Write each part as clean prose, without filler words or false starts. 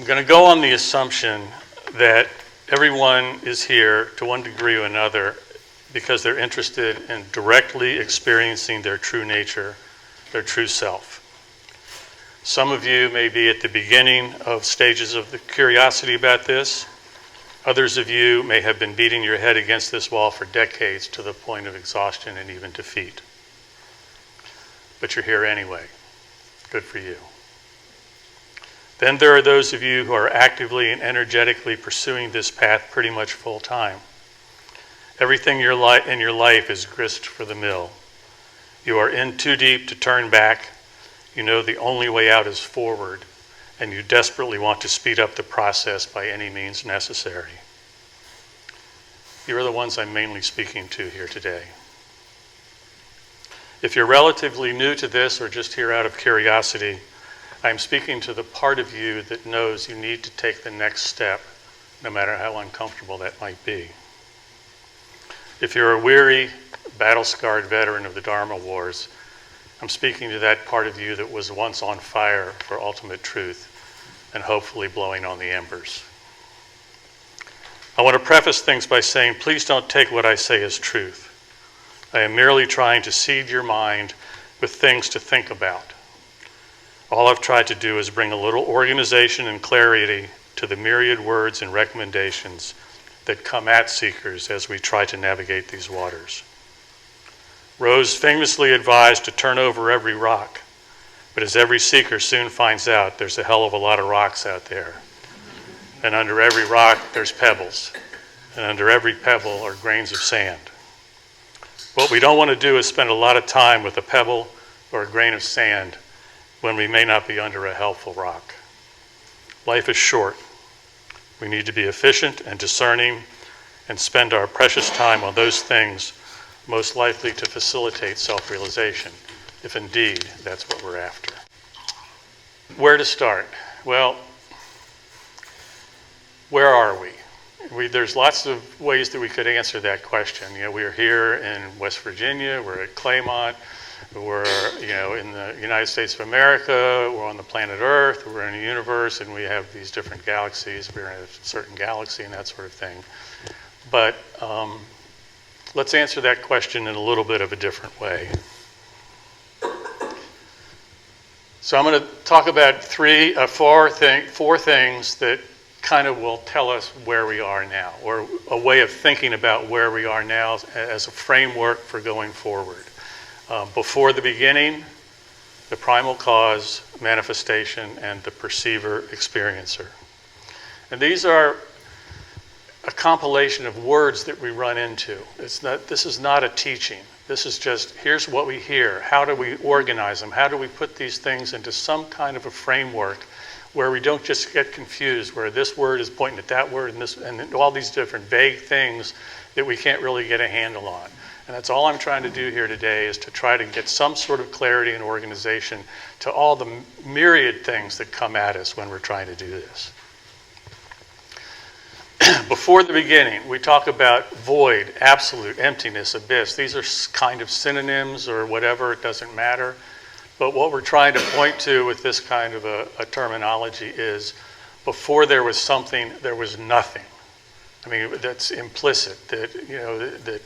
I'm going to go on the assumption that everyone is here to one degree or another because they're interested in directly experiencing their true nature, their true self. Some of you may be at the beginning of stages of the curiosity about this. Others of you may have been beating your head against this wall for decades to the point of exhaustion and even defeat. But you're here anyway. Good for you. Then there are those of you who are actively and energetically pursuing this path pretty much full time. Everything in your life is grist for the mill. You are in too deep to turn back. You know the only way out is forward, and you desperately want to speed up the process by any means necessary. You are the ones I'm mainly speaking to here today. If you're relatively new to this or just here out of curiosity, I'm speaking to the part of you that knows you need to take the next step, no matter how uncomfortable that might be. If you're a weary, battle-scarred veteran of the Dharma Wars, I'm speaking to that part of you that was once on fire for ultimate truth and hopefully blowing on the embers. I want to preface things by saying, please don't take what I say as truth. I am merely trying to seed your mind with things to think about. All I've tried to do is bring a little organization and clarity to the myriad words and recommendations that come at seekers as we try to navigate these waters. Rose famously advised to turn over every rock, but as every seeker soon finds out, there's a hell of a lot of rocks out there. And under every rock, there's pebbles. And under every pebble are grains of sand. What we don't want to do is spend a lot of time with a pebble or a grain of sand when we may not be under a helpful rock. Life is short. We need to be efficient and discerning and spend our precious time on those things most likely to facilitate self-realization, if indeed that's what we're after. Where to start? Well, where are we? There's lots of ways that we could answer that question. We're here in West Virginia, we're at Claymont, we're in the United States of America, we're on the planet Earth, we're in the universe, and we have these different galaxies. We're in a certain galaxy and that sort of thing. But let's answer that question in a little bit of a different way. So I'm going to talk about four things that kind of will tell us where we are now, or a way of thinking about where we are now as a framework for going forward. Before the beginning, the primal cause, manifestation, and the perceiver, experiencer. And these are a compilation of words that we run into. This is not a teaching. This is just, here's what we hear. How do we organize them? How do we put these things into some kind of a framework where we don't just get confused, where this word is pointing at that word and all these different vague things that we can't really get a handle on. And that's all I'm trying to do here today, is to try to get some sort of clarity and organization to all the myriad things that come at us when we're trying to do this. Before the beginning, we talk about void, absolute, emptiness, abyss. These are kind of synonyms or whatever, it doesn't matter. But what we're trying to point to with this kind of a terminology is, before there was something, there was nothing. I mean, that's implicit, that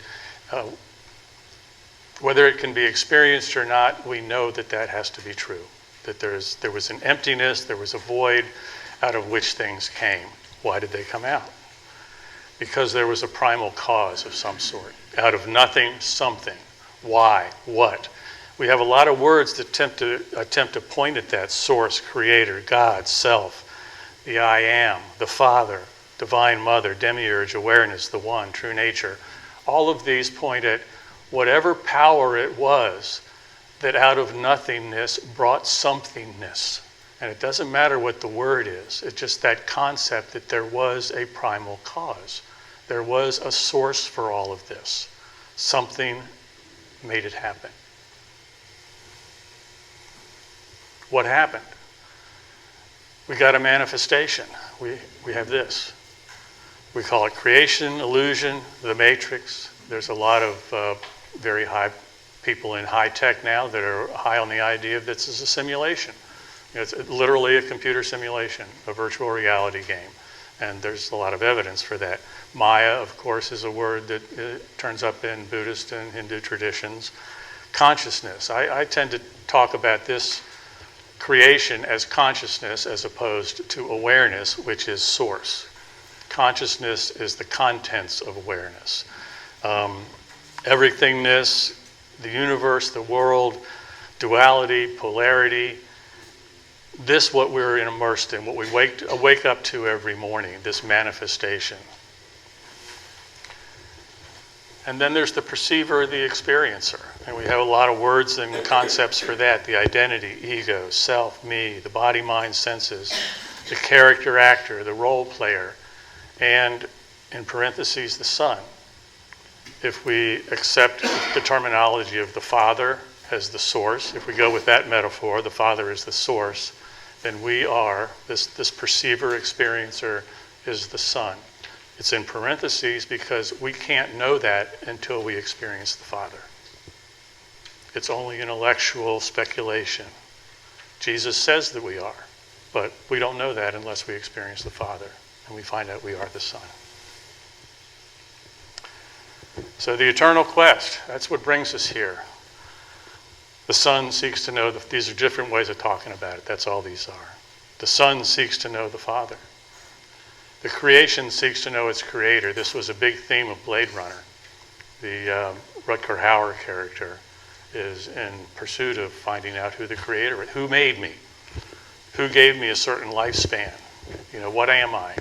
whether it can be experienced or not, we know that that has to be true. That there was an emptiness, there was a void out of which things came. Why did they come out? Because there was a primal cause of some sort. Out of nothing, something. Why? What? We have a lot of words that attempt to point at that: source, creator, God, self, the I am, the Father, divine mother, demiurge, awareness, the one, true nature. All of these point at whatever power it was that out of nothingness brought somethingness. And it doesn't matter what the word is. It's just that concept that there was a primal cause. There was a source for all of this. Something made it happen. What happened? We got a manifestation. We have this. We call it creation, illusion, the matrix. There's a lot of very high people in high tech now that are high on the idea of this is a simulation. It's literally a computer simulation, a virtual reality game. And there's a lot of evidence for that. Maya, of course, is a word that turns up in Buddhist and Hindu traditions. Consciousness. I tend to talk about this creation as consciousness as opposed to awareness, which is source. Consciousness is the contents of awareness. Everythingness, the universe, the world, duality, polarity, this what we're immersed in, what we wake up to every morning, this manifestation. And then there's the perceiver, the experiencer. And we have a lot of words and concepts for that. The identity, ego, self, me, the body, mind, senses, the character actor, the role player, and in parentheses, the son. If we accept the terminology of the Father as the source, if we go with that metaphor, the Father is the source, then we are, this perceiver, experiencer is the Son. It's in parentheses because we can't know that until we experience the Father. It's only intellectual speculation. Jesus says that we are, but we don't know that unless we experience the Father, and we find out we are the Son. So the eternal quest, that's what brings us here. The Son seeks to know, these are different ways of talking about it. That's all these are. The Son seeks to know the Father. The creation seeks to know its creator. This was a big theme of Blade Runner. The Rutger Hauer character is in pursuit of finding out who the creator is. Who made me? Who gave me a certain lifespan? What am I?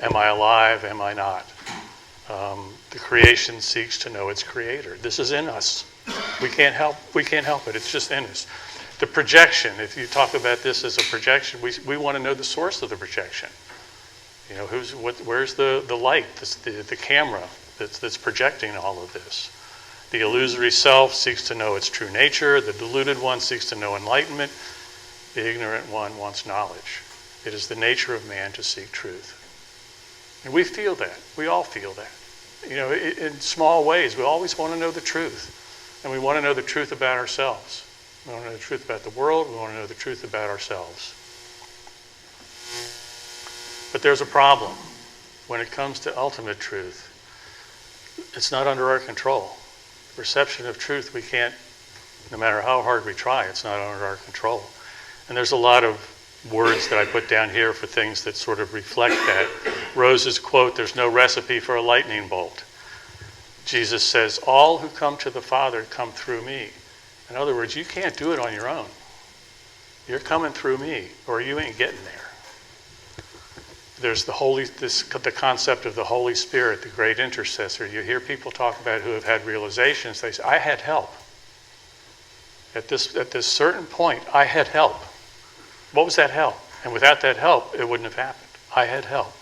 Am I alive? Am I not? The creation seeks to know its creator. This is in us. We can't help it. It's just in us. The projection, if you talk about this as a projection, we want to know the source of the projection. Where's the light, the camera that's projecting all of this? The illusory self seeks to know its true nature. The deluded one seeks to know enlightenment. The ignorant one wants knowledge. It is the nature of man to seek truth. And we feel that. We all feel that. In small ways, we always want to know the truth. And we want to know the truth about ourselves. We want to know the truth about the world. We want to know the truth about ourselves. But there's a problem. When it comes to ultimate truth, it's not under our control. Perception of truth, we can't, no matter how hard we try, it's not under our control. And there's a lot of words that I put down here for things that sort of reflect that. Rose's quote, "There's no recipe for a lightning bolt." Jesus says, "All who come to the Father come through me." In other words, you can't do it on your own. You're coming through me, or you ain't getting there. There's the concept of the Holy Spirit, the great intercessor. You hear people talk about who have had realizations. They say, "I had help. At this certain point, I had help." What was that help? And without that help, it wouldn't have happened. I had help.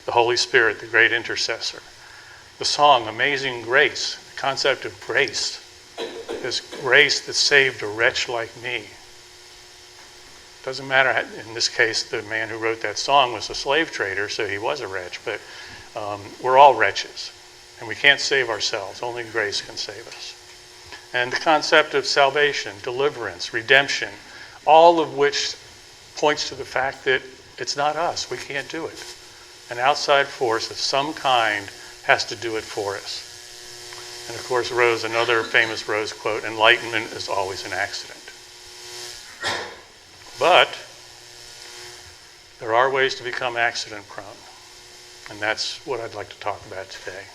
The Holy Spirit, the great intercessor. The song, Amazing Grace, the concept of grace. This grace that saved a wretch like me. Doesn't matter, in this case, the man who wrote that song was a slave trader, so he was a wretch, but we're all wretches. And we can't save ourselves. Only grace can save us. And the concept of salvation, deliverance, redemption, all of which points to the fact that it's not us. We can't do it. An outside force of some kind has to do it for us. And of course, Rose, another famous Rose quote, "Enlightenment is always an accident." But there are ways to become accident prone. And that's what I'd like to talk about today.